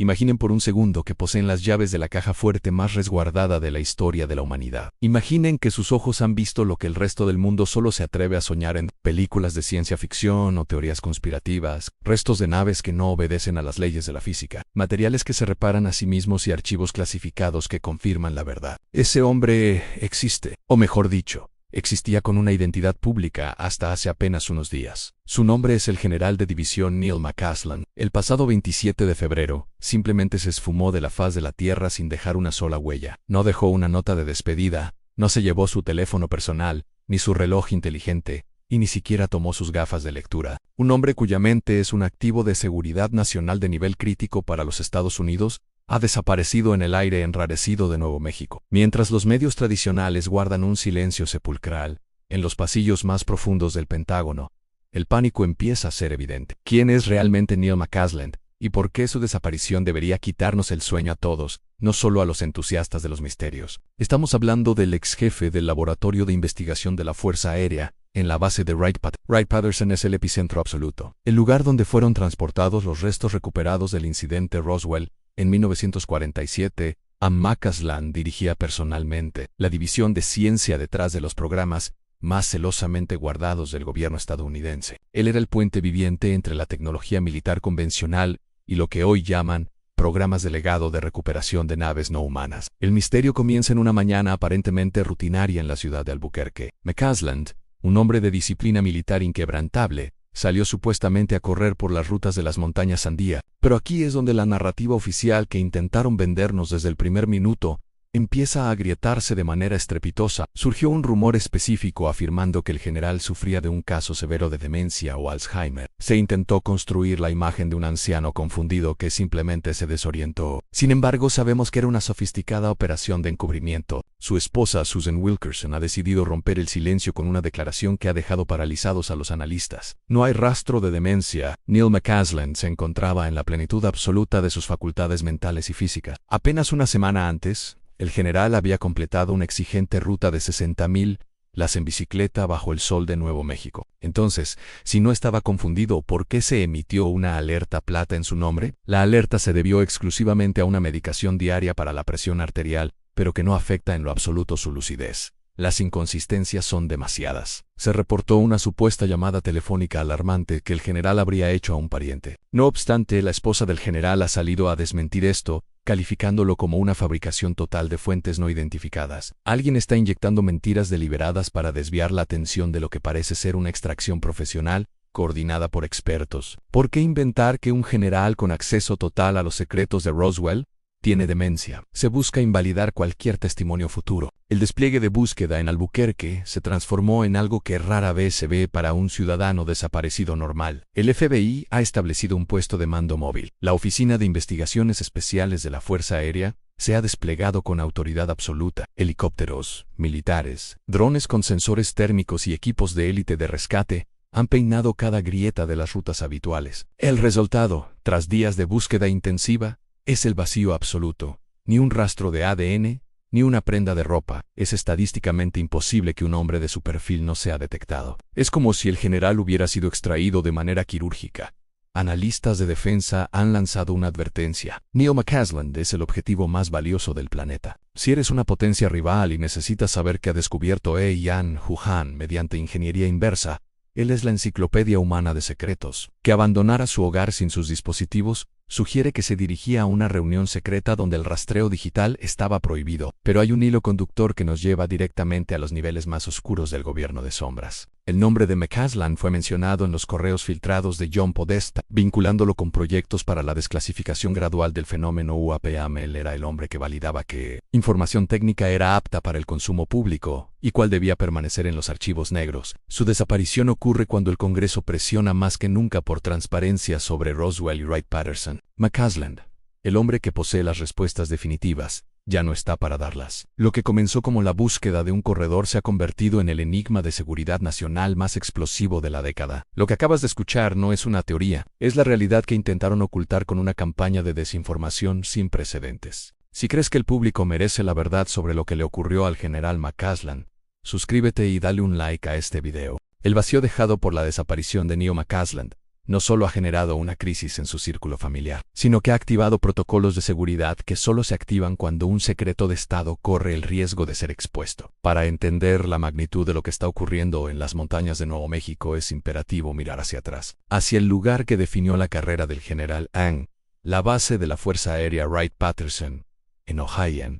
Imaginen por un segundo que poseen las llaves de la caja fuerte más resguardada de la historia de la humanidad. Imaginen que sus ojos han visto lo que el resto del mundo solo se atreve a soñar en películas de ciencia ficción o teorías conspirativas, restos de naves que no obedecen a las leyes de la física, materiales que se reparan a sí mismos y archivos clasificados que confirman la verdad. Ese hombre existe, o mejor dicho, existía con una identidad pública hasta hace apenas unos días. Su nombre es el general de división Neil McCasland. El pasado 27 de febrero, simplemente se esfumó de la faz de la Tierra sin dejar una sola huella. No dejó una nota de despedida, no se llevó su teléfono personal, ni su reloj inteligente, y ni siquiera tomó sus gafas de lectura. Un hombre cuya mente es un activo de seguridad nacional de nivel crítico para los Estados Unidos, ha desaparecido en el aire enrarecido de Nuevo México. Mientras los medios tradicionales guardan un silencio sepulcral, en los pasillos más profundos del Pentágono, el pánico empieza a ser evidente. ¿Quién es realmente Neil McCasland? ¿Y por qué su desaparición debería quitarnos el sueño a todos, no solo a los entusiastas de los misterios? Estamos hablando del ex jefe del Laboratorio de Investigación de la Fuerza Aérea, en la base de Wright-Patterson es el epicentro absoluto. El lugar donde fueron transportados los restos recuperados del incidente Roswell, en 1947, a McCasland dirigía personalmente la división de ciencia detrás de los programas más celosamente guardados del gobierno estadounidense. Él era el puente viviente entre la tecnología militar convencional y lo que hoy llaman programas de legado de recuperación de naves no humanas. El misterio comienza en una mañana aparentemente rutinaria en la ciudad de Albuquerque. McCasland, un hombre de disciplina militar inquebrantable, salió supuestamente a correr por las rutas de las montañas Andía, pero aquí es donde la narrativa oficial que intentaron vendernos desde el primer minuto empieza a agrietarse de manera estrepitosa. Surgió un rumor específico afirmando que el general sufría de un caso severo de demencia o Alzheimer. Se intentó construir la imagen de un anciano confundido que simplemente se desorientó. Sin embargo, sabemos que era una sofisticada operación de encubrimiento. Su esposa, Susan Wilkerson, ha decidido romper el silencio con una declaración que ha dejado paralizados a los analistas. No hay rastro de demencia. Neil McCasland se encontraba en la plenitud absoluta de sus facultades mentales y físicas. Apenas una semana antes, el general había completado una exigente ruta de 60,000 las en bicicleta bajo el sol de Nuevo México. Entonces, si no estaba confundido, ¿por qué se emitió una alerta plata en su nombre? La alerta se debió exclusivamente a una medicación diaria para la presión arterial, pero que no afecta en lo absoluto su lucidez. Las inconsistencias son demasiadas. Se reportó una supuesta llamada telefónica alarmante que el general habría hecho a un pariente. No obstante, la esposa del general ha salido a desmentir esto, calificándolo como una fabricación total de fuentes no identificadas. Alguien está inyectando mentiras deliberadas para desviar la atención de lo que parece ser una extracción profesional, coordinada por expertos. ¿Por qué inventar que un general con acceso total a los secretos de Roswell tiene demencia? Se busca invalidar cualquier testimonio futuro. El despliegue de búsqueda en Albuquerque se transformó en algo que rara vez se ve para un ciudadano desaparecido normal. El FBI ha establecido un puesto de mando móvil. La Oficina de Investigaciones Especiales de la Fuerza Aérea se ha desplegado con autoridad absoluta. Helicópteros, militares, drones con sensores térmicos y equipos de élite de rescate han peinado cada grieta de las rutas habituales. El resultado, tras días de búsqueda intensiva, es el vacío absoluto. Ni un rastro de ADN, ni una prenda de ropa. Es estadísticamente imposible que un hombre de su perfil no sea detectado. Es como si el general hubiera sido extraído de manera quirúrgica. Analistas de defensa han lanzado una advertencia. Neil McCasland es el objetivo más valioso del planeta. Si eres una potencia rival y necesitas saber qué ha descubierto Yan Huhan mediante ingeniería inversa, él es la enciclopedia humana de secretos. Que abandonara su hogar sin sus dispositivos sugiere que se dirigía a una reunión secreta donde el rastreo digital estaba prohibido. Pero hay un hilo conductor que nos lleva directamente a los niveles más oscuros del gobierno de sombras. El nombre de McCasland fue mencionado en los correos filtrados de John Podesta, vinculándolo con proyectos para la desclasificación gradual del fenómeno UAP. Él era el hombre que validaba qué información técnica era apta para el consumo público y cuál debía permanecer en los archivos negros. Su desaparición ocurre cuando el Congreso presiona más que nunca por transparencia sobre Roswell y Wright-Patterson. McCasland, el hombre que posee las respuestas definitivas, ya no está para darlas. Lo que comenzó como la búsqueda de un corredor se ha convertido en el enigma de seguridad nacional más explosivo de la década. Lo que acabas de escuchar no es una teoría, es la realidad que intentaron ocultar con una campaña de desinformación sin precedentes. Si crees que el público merece la verdad sobre lo que le ocurrió al general McCasland, suscríbete y dale un like a este video. El vacío dejado por la desaparición de Neil McCasland no solo ha generado una crisis en su círculo familiar, sino que ha activado protocolos de seguridad que solo se activan cuando un secreto de Estado corre el riesgo de ser expuesto. Para entender la magnitud de lo que está ocurriendo en las montañas de Nuevo México es imperativo mirar hacia atrás, hacia el lugar que definió la carrera del general Ang, la base de la Fuerza Aérea Wright-Patterson, en Ohio.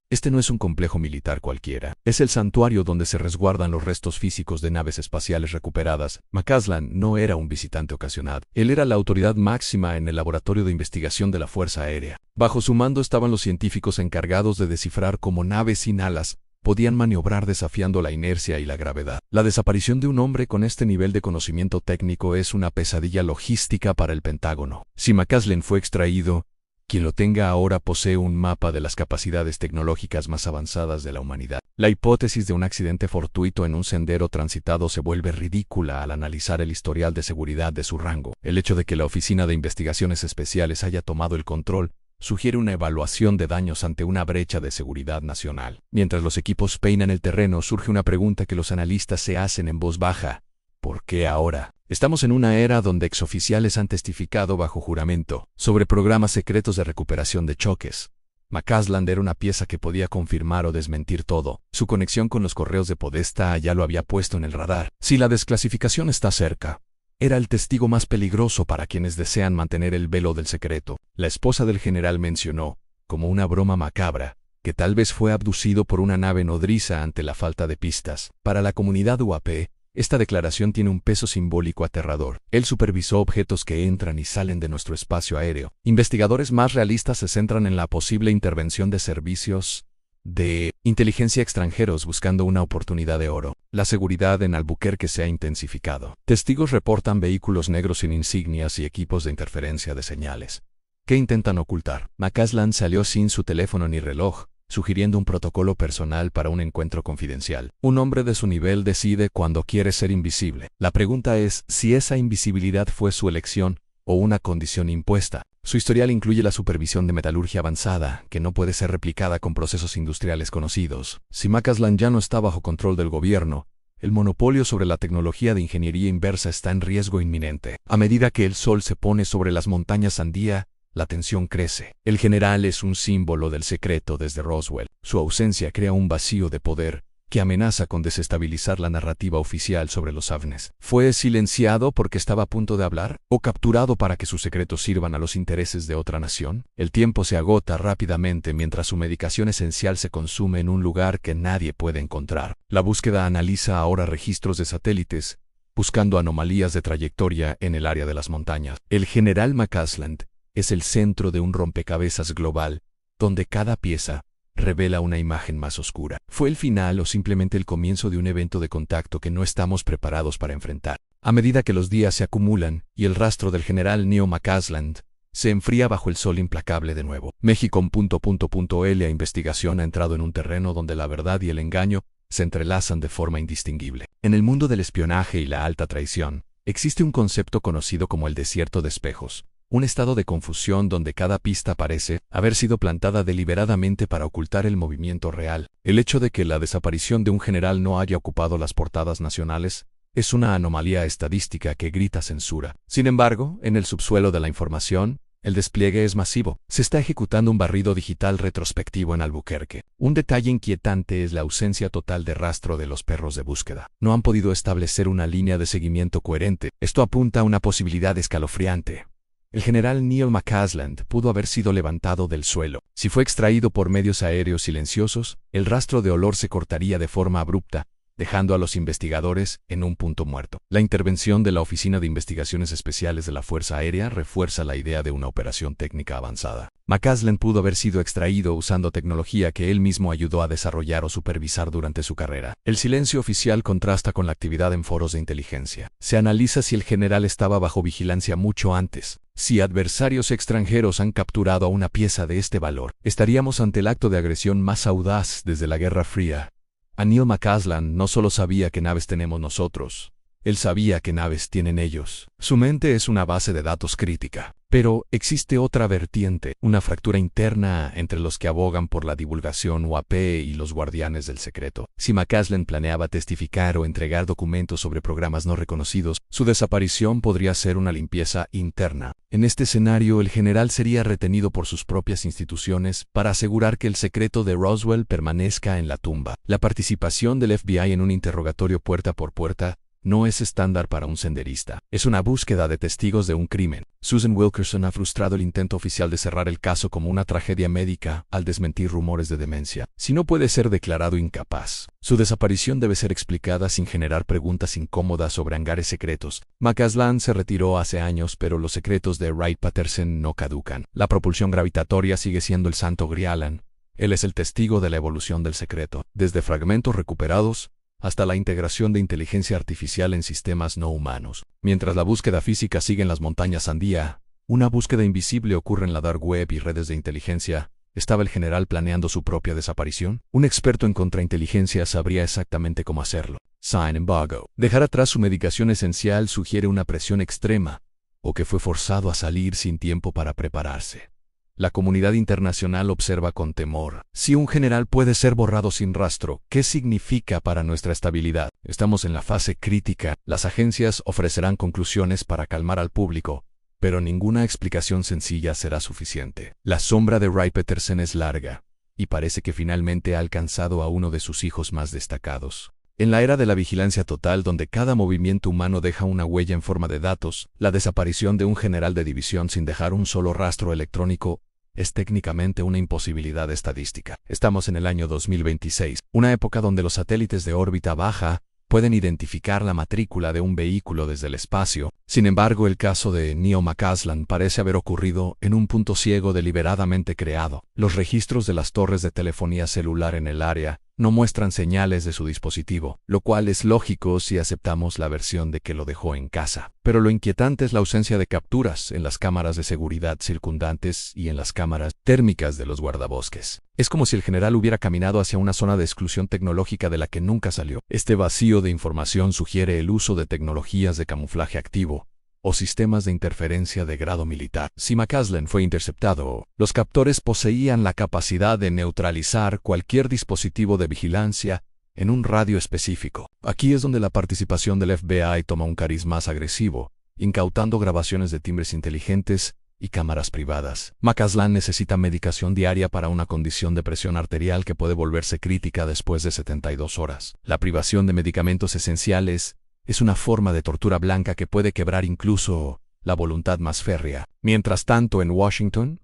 Este no es un complejo militar cualquiera, es el santuario donde se resguardan los restos físicos de naves espaciales recuperadas. McCasland no era un visitante ocasional, él era la autoridad máxima en el laboratorio de investigación de la Fuerza Aérea. Bajo su mando estaban los científicos encargados de descifrar cómo naves sin alas podían maniobrar desafiando la inercia y la gravedad. La desaparición de un hombre con este nivel de conocimiento técnico es una pesadilla logística para el Pentágono. Si McCasland fue extraído, quien lo tenga ahora posee un mapa de las capacidades tecnológicas más avanzadas de la humanidad. La hipótesis de un accidente fortuito en un sendero transitado se vuelve ridícula al analizar el historial de seguridad de su rango. El hecho de que la Oficina de Investigaciones Especiales haya tomado el control sugiere una evaluación de daños ante una brecha de seguridad nacional. Mientras los equipos peinan el terreno, surge una pregunta que los analistas se hacen en voz baja. ¿Por qué ahora? Estamos en una era donde exoficiales han testificado bajo juramento sobre programas secretos de recuperación de choques. McCasland era una pieza que podía confirmar o desmentir todo. Su conexión con los correos de Podesta ya lo había puesto en el radar. Si la desclasificación está cerca, era el testigo más peligroso para quienes desean mantener el velo del secreto. La esposa del general mencionó, como una broma macabra, que tal vez fue abducido por una nave nodriza ante la falta de pistas. Para la comunidad UAP, esta declaración tiene un peso simbólico aterrador. Él supervisó objetos que entran y salen de nuestro espacio aéreo. Investigadores más realistas se centran en la posible intervención de servicios de inteligencia extranjeros buscando una oportunidad de oro. La seguridad en Albuquerque se ha intensificado. Testigos reportan vehículos negros sin insignias y equipos de interferencia de señales. ¿Qué intentan ocultar? McCasland salió sin su teléfono ni reloj, sugiriendo un protocolo personal para un encuentro confidencial. Un hombre de su nivel decide cuándo quiere ser invisible. La pregunta es si esa invisibilidad fue su elección o una condición impuesta. Su historial incluye la supervisión de metalurgia avanzada, que no puede ser replicada con procesos industriales conocidos. Si McCasland ya no está bajo control del gobierno, el monopolio sobre la tecnología de ingeniería inversa está en riesgo inminente. A medida que el sol se pone sobre las montañas Andía, la tensión crece. El general es un símbolo del secreto desde Roswell. Su ausencia crea un vacío de poder que amenaza con desestabilizar la narrativa oficial sobre los ovnis. ¿Fue silenciado porque estaba a punto de hablar? ¿O capturado para que sus secretos sirvan a los intereses de otra nación? El tiempo se agota rápidamente mientras su medicación esencial se consume en un lugar que nadie puede encontrar. La búsqueda analiza ahora registros de satélites, buscando anomalías de trayectoria en el área de las montañas. El general McCasland es el centro de un rompecabezas global, donde cada pieza revela una imagen más oscura. ¿Fue el final o simplemente el comienzo de un evento de contacto que no estamos preparados para enfrentar? A medida que los días se acumulan y el rastro del general Neil McCasland se enfría bajo el sol implacable de nuevo, México.la investigación ha entrado en un terreno donde la verdad y el engaño se entrelazan de forma indistinguible. En el mundo del espionaje y la alta traición, existe un concepto conocido como el desierto de espejos. Un estado de confusión donde cada pista parece haber sido plantada deliberadamente para ocultar el movimiento real. El hecho de que la desaparición de un general no haya ocupado las portadas nacionales es una anomalía estadística que grita censura. Sin embargo, en el subsuelo de la información, el despliegue es masivo. Se está ejecutando un barrido digital retrospectivo en Albuquerque. Un detalle inquietante es la ausencia total de rastro de los perros de búsqueda. No han podido establecer una línea de seguimiento coherente. Esto apunta a una posibilidad escalofriante. El general Neil McCasland pudo haber sido levantado del suelo. Si fue extraído por medios aéreos silenciosos, el rastro de olor se cortaría de forma abrupta, dejando a los investigadores en un punto muerto. La intervención de la Oficina de Investigaciones Especiales de la Fuerza Aérea refuerza la idea de una operación técnica avanzada. McCasland pudo haber sido extraído usando tecnología que él mismo ayudó a desarrollar o supervisar durante su carrera. El silencio oficial contrasta con la actividad en foros de inteligencia. Se analiza si el general estaba bajo vigilancia mucho antes. Si adversarios extranjeros han capturado a una pieza de este valor, estaríamos ante el acto de agresión más audaz desde la Guerra Fría. Neil McCasland no solo sabía qué naves tenemos nosotros, Él sabía qué naves tienen ellos. Su mente es una base de datos crítica. Pero existe otra vertiente, una fractura interna entre los que abogan por la divulgación UAP y los guardianes del secreto. Si McCaslin planeaba testificar o entregar documentos sobre programas no reconocidos, su desaparición podría ser una limpieza interna. En este escenario, el general sería retenido por sus propias instituciones para asegurar que el secreto de Roswell permanezca en la tumba. La participación del FBI en un interrogatorio puerta por puerta no es estándar para un senderista. Es una búsqueda de testigos de un crimen. Susan Wilkerson ha frustrado el intento oficial de cerrar el caso como una tragedia médica al desmentir rumores de demencia. Si no puede ser declarado incapaz, su desaparición debe ser explicada sin generar preguntas incómodas sobre hangares secretos. McCaslin se retiró hace años, pero los secretos de Wright-Patterson no caducan. La propulsión gravitatoria sigue siendo el santo grial. Él es el testigo de la evolución del secreto, desde fragmentos recuperados hasta la integración de inteligencia artificial en sistemas no humanos. Mientras la búsqueda física sigue en las montañas Sandia, una búsqueda invisible ocurre en la dark web y redes de inteligencia. ¿Estaba el general planeando su propia desaparición? Un experto en contrainteligencia sabría exactamente cómo hacerlo. Sin embargo, dejar atrás su medicación esencial sugiere una presión extrema, o que fue forzado a salir sin tiempo para prepararse. La comunidad internacional observa con temor. Si un general puede ser borrado sin rastro, ¿qué significa para nuestra estabilidad? Estamos en la fase crítica. Las agencias ofrecerán conclusiones para calmar al público, pero ninguna explicación sencilla será suficiente. La sombra de Wright-Patterson es larga, y parece que finalmente ha alcanzado a uno de sus hijos más destacados. En la era de la vigilancia total, donde cada movimiento humano deja una huella en forma de datos, la desaparición de un general de división sin dejar un solo rastro electrónico es técnicamente una imposibilidad estadística. Estamos en el año 2026, una época donde los satélites de órbita baja pueden identificar la matrícula de un vehículo desde el espacio. Sin embargo, el caso de Neil McCaslin parece haber ocurrido en un punto ciego deliberadamente creado. Los registros de las torres de telefonía celular en el área no muestran señales de su dispositivo, lo cual es lógico si aceptamos la versión de que lo dejó en casa. Pero lo inquietante es la ausencia de capturas en las cámaras de seguridad circundantes y en las cámaras térmicas de los guardabosques. Es como si el general hubiera caminado hacia una zona de exclusión tecnológica de la que nunca salió. Este vacío de información sugiere el uso de tecnologías de camuflaje activo o sistemas de interferencia de grado militar. Si McCaslin fue interceptado, los captores poseían la capacidad de neutralizar cualquier dispositivo de vigilancia en un radio específico. Aquí es donde la participación del FBI toma un cariz más agresivo, incautando grabaciones de timbres inteligentes y cámaras privadas. McCaslin necesita medicación diaria para una condición de presión arterial que puede volverse crítica después de 72 horas. La privación de medicamentos esenciales es una forma de tortura blanca que puede quebrar incluso la voluntad más férrea. Mientras tanto, en Washington,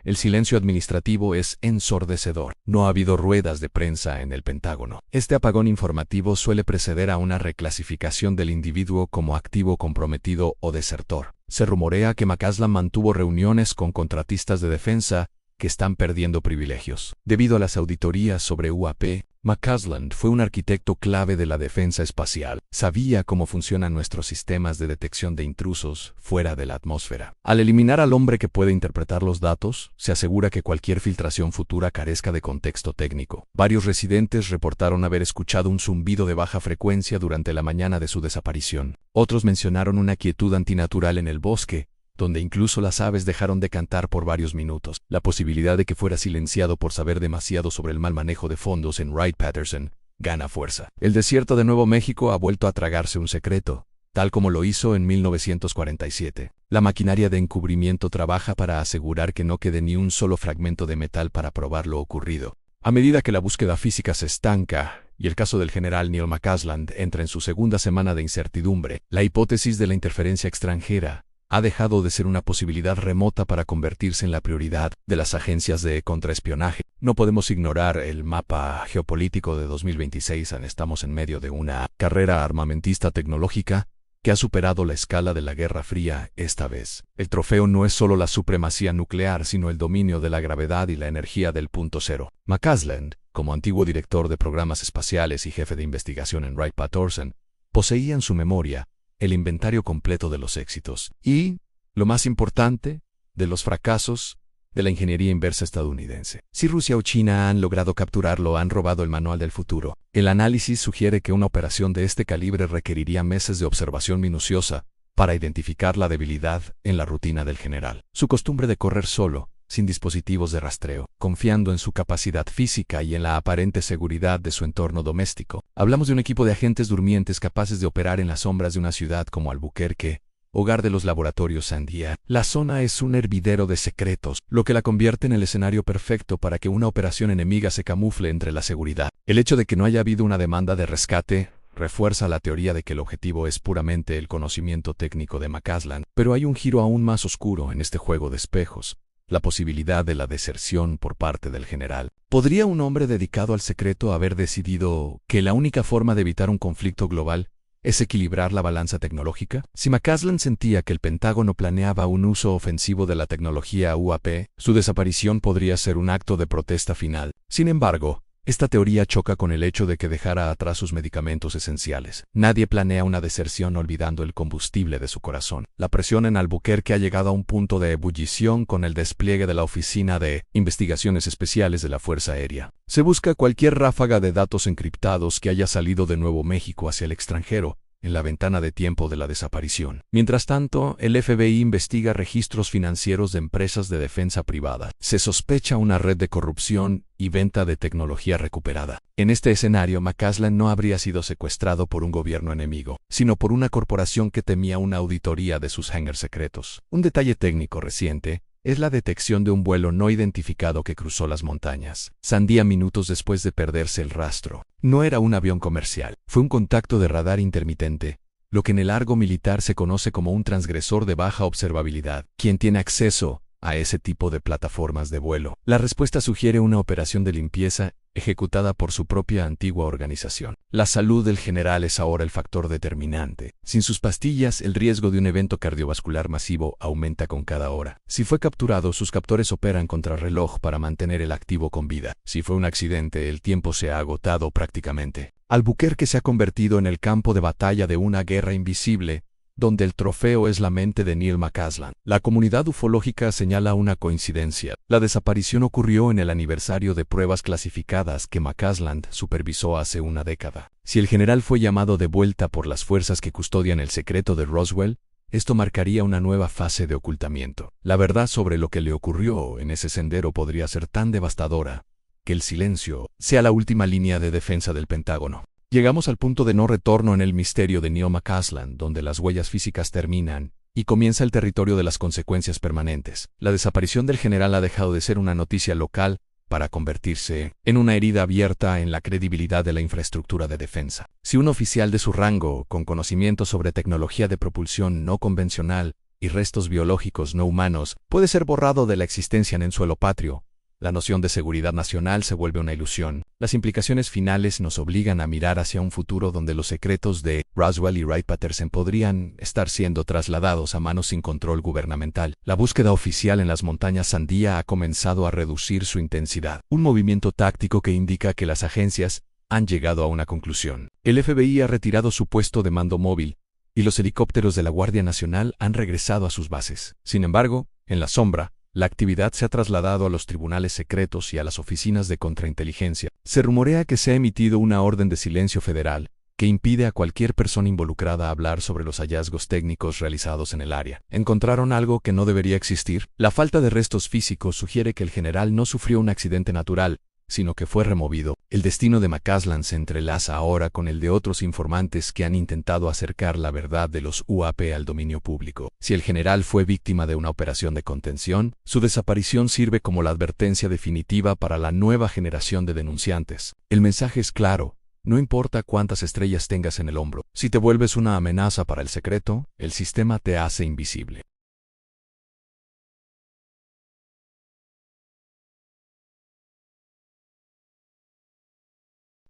el silencio administrativo es ensordecedor. No ha habido ruedas de prensa en el Pentágono. Este apagón informativo suele preceder a una reclasificación del individuo como activo comprometido o desertor. Se rumorea que McCaslin mantuvo reuniones con contratistas de defensa que están perdiendo privilegios. Debido a las auditorías sobre UAP, McCaslin fue un arquitecto clave de la defensa espacial. Sabía cómo funcionan nuestros sistemas de detección de intrusos fuera de la atmósfera. Al eliminar al hombre que puede interpretar los datos, se asegura que cualquier filtración futura carezca de contexto técnico. Varios residentes reportaron haber escuchado un zumbido de baja frecuencia durante la mañana de su desaparición. Otros mencionaron una quietud antinatural en el bosque, donde incluso las aves dejaron de cantar por varios minutos. La posibilidad de que fuera silenciado por saber demasiado sobre el mal manejo de fondos en Wright-Patterson gana fuerza. El desierto de Nuevo México ha vuelto a tragarse un secreto, tal como lo hizo en 1947. La maquinaria de encubrimiento trabaja para asegurar que no quede ni un solo fragmento de metal para probar lo ocurrido. A medida que la búsqueda física se estanca y el caso del general Neil McCaslin entra en su segunda semana de incertidumbre, la hipótesis de la interferencia extranjera ha dejado de ser una posibilidad remota para convertirse en la prioridad de las agencias de contraespionaje. No podemos ignorar el mapa geopolítico de 2026. Estamos en medio de una carrera armamentista tecnológica que ha superado la escala de la Guerra Fría esta vez. El trofeo no es solo la supremacía nuclear, sino el dominio de la gravedad y la energía del punto cero. McCaslin, como antiguo director de programas espaciales y jefe de investigación en Wright-Patterson, poseía en su memoria el inventario completo de los éxitos y, lo más importante, de los fracasos de la ingeniería inversa estadounidense. Si Rusia o China han logrado capturarlo, han robado el manual del futuro. El análisis sugiere que una operación de este calibre requeriría meses de observación minuciosa para identificar la debilidad en la rutina del general. Su costumbre de correr solo, sin dispositivos de rastreo, confiando en su capacidad física y en la aparente seguridad de su entorno doméstico. Hablamos de un equipo de agentes durmientes capaces de operar en las sombras de una ciudad como Albuquerque, hogar de los laboratorios Sandia. La zona es un hervidero de secretos, lo que la convierte en el escenario perfecto para que una operación enemiga se camufle entre la seguridad. El hecho de que no haya habido una demanda de rescate refuerza la teoría de que el objetivo es puramente el conocimiento técnico de McCasland, pero hay un giro aún más oscuro en este juego de espejos: la posibilidad de la deserción por parte del general. ¿Podría un hombre dedicado al secreto haber decidido que la única forma de evitar un conflicto global es equilibrar la balanza tecnológica? Si McCasland sentía que el Pentágono planeaba un uso ofensivo de la tecnología UAP, su desaparición podría ser un acto de protesta final. Sin embargo, esta teoría choca con el hecho de que dejara atrás sus medicamentos esenciales. Nadie planea una deserción olvidando el combustible de su corazón. La presión en Albuquerque ha llegado a un punto de ebullición con el despliegue de la Oficina de Investigaciones Especiales de la Fuerza Aérea. Se busca cualquier ráfaga de datos encriptados que haya salido de Nuevo México hacia el extranjero en la ventana de tiempo de la desaparición. Mientras tanto, el FBI investiga registros financieros de empresas de defensa privada. Se sospecha una red de corrupción y venta de tecnología recuperada. En este escenario, McCasland no habría sido secuestrado por un gobierno enemigo, sino por una corporación que temía una auditoría de sus hangars secretos. Un detalle técnico reciente es la detección de un vuelo no identificado que cruzó las montañas Sandia minutos después de perderse el rastro. No era un avión comercial, fue un contacto de radar intermitente, lo que en el argot militar se conoce como un transgresor de baja observabilidad, quien tiene acceso a ese tipo de plataformas de vuelo. La respuesta sugiere una operación de limpieza ejecutada por su propia antigua organización. La salud del general es ahora el factor determinante. Sin sus pastillas, el riesgo de un evento cardiovascular masivo aumenta con cada hora. Si fue capturado, sus captores operan contrarreloj para mantener el activo con vida. Si fue un accidente, el tiempo se ha agotado prácticamente. Albuquerque se ha convertido en el campo de batalla de una guerra invisible, donde el trofeo es la mente de Neil McCasland. La comunidad ufológica señala una coincidencia. La desaparición ocurrió en el aniversario de pruebas clasificadas que McCasland supervisó hace una década. Si el general fue llamado de vuelta por las fuerzas que custodian el secreto de Roswell, esto marcaría una nueva fase de ocultamiento. La verdad sobre lo que le ocurrió en ese sendero podría ser tan devastadora que el silencio sea la última línea de defensa del Pentágono. Llegamos al punto de no retorno en el misterio de Neil McCasland, donde las huellas físicas terminan y comienza el territorio de las consecuencias permanentes. La desaparición del general ha dejado de ser una noticia local para convertirse en una herida abierta en la credibilidad de la infraestructura de defensa. Si un oficial de su rango, con conocimientos sobre tecnología de propulsión no convencional y restos biológicos no humanos, puede ser borrado de la existencia en suelo patrio, la noción de seguridad nacional se vuelve una ilusión. Las implicaciones finales nos obligan a mirar hacia un futuro donde los secretos de Roswell y Wright-Patterson podrían estar siendo trasladados a manos sin control gubernamental. La búsqueda oficial en las montañas Sandia ha comenzado a reducir su intensidad, un movimiento táctico que indica que las agencias han llegado a una conclusión. El FBI ha retirado su puesto de mando móvil, y los helicópteros de la Guardia Nacional han regresado a sus bases. Sin embargo, en la sombra, la actividad se ha trasladado a los tribunales secretos y a las oficinas de contrainteligencia. Se rumorea que se ha emitido una orden de silencio federal que impide a cualquier persona involucrada hablar sobre los hallazgos técnicos realizados en el área. ¿Encontraron algo que no debería existir? La falta de restos físicos sugiere que el general no sufrió un accidente natural, sino que fue removido. El destino de McCasland se entrelaza ahora con el de otros informantes que han intentado acercar la verdad de los UAP al dominio público. Si el general fue víctima de una operación de contención, su desaparición sirve como la advertencia definitiva para la nueva generación de denunciantes. El mensaje es claro: no importa cuántas estrellas tengas en el hombro, si te vuelves una amenaza para el secreto, el sistema te hace invisible.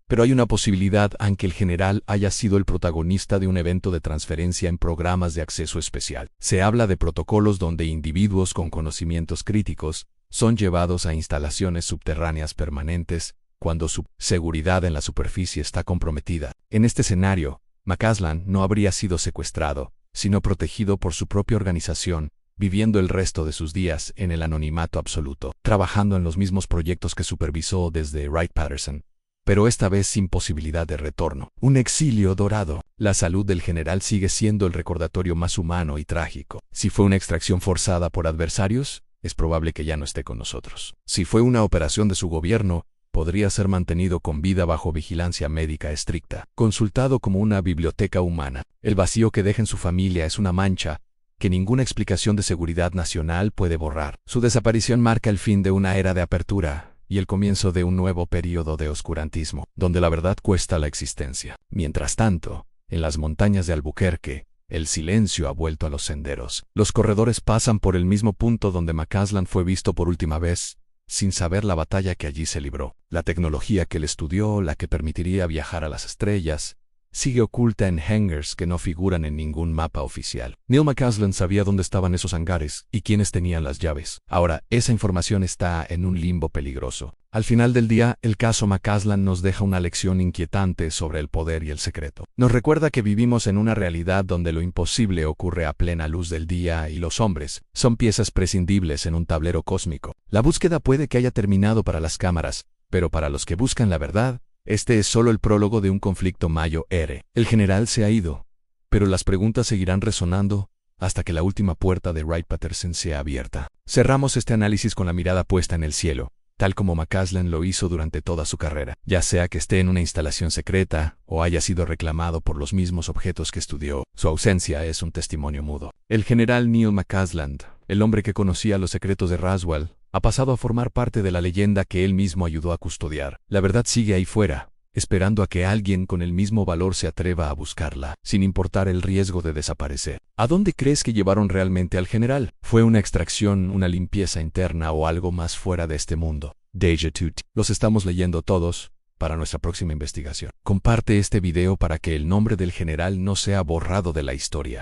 Pero hay una posibilidad, aunque el general haya sido el protagonista de un evento de transferencia en programas de acceso especial. Se habla de protocolos donde individuos con conocimientos críticos son llevados a instalaciones subterráneas permanentes cuando su seguridad en la superficie está comprometida. En este escenario, McCasland no habría sido secuestrado, sino protegido por su propia organización, viviendo el resto de sus días en el anonimato absoluto, trabajando en los mismos proyectos que supervisó desde Wright-Patterson, pero esta vez sin posibilidad de retorno. Un exilio dorado. La salud del general sigue siendo el recordatorio más humano y trágico. Si fue una extracción forzada por adversarios, es probable que ya no esté con nosotros. Si fue una operación de su gobierno, podría ser mantenido con vida bajo vigilancia médica estricta, consultado como una biblioteca humana. El vacío que deja en su familia es una mancha que ninguna explicación de seguridad nacional puede borrar. Su desaparición marca el fin de una era de apertura y el comienzo de un nuevo período de oscurantismo, donde la verdad cuesta la existencia. Mientras tanto, en las montañas de Albuquerque, el silencio ha vuelto a los senderos. Los corredores pasan por el mismo punto donde McCasland fue visto por última vez, sin saber la batalla que allí se libró. La tecnología que él estudió, la que permitiría viajar a las estrellas, sigue oculta en hangars que no figuran en ningún mapa oficial. Neil McCasland sabía dónde estaban esos hangares y quiénes tenían las llaves. Ahora, esa información está en un limbo peligroso. Al final del día, el caso McCasland nos deja una lección inquietante sobre el poder y el secreto. Nos recuerda que vivimos en una realidad donde lo imposible ocurre a plena luz del día y los hombres son piezas prescindibles en un tablero cósmico. La búsqueda puede que haya terminado para las cámaras, pero para los que buscan la verdad, este es solo el prólogo de un conflicto mayo-ere. El general se ha ido, pero las preguntas seguirán resonando hasta que la última puerta de Wright-Patterson sea abierta. Cerramos este análisis con la mirada puesta en el cielo, tal como McCasland lo hizo durante toda su carrera, ya sea que esté en una instalación secreta o haya sido reclamado por los mismos objetos que estudió. Su ausencia es un testimonio mudo. El general Neil McCasland, el hombre que conocía los secretos de Roswell, ha pasado a formar parte de la leyenda que él mismo ayudó a custodiar. La verdad sigue ahí fuera, esperando a que alguien con el mismo valor se atreva a buscarla, sin importar el riesgo de desaparecer. ¿A dónde crees que llevaron realmente al general? ¿Fue una extracción, una limpieza interna o algo más fuera de este mundo? Deja Tut. Los estamos leyendo todos para nuestra próxima investigación. Comparte este video para que el nombre del general no sea borrado de la historia.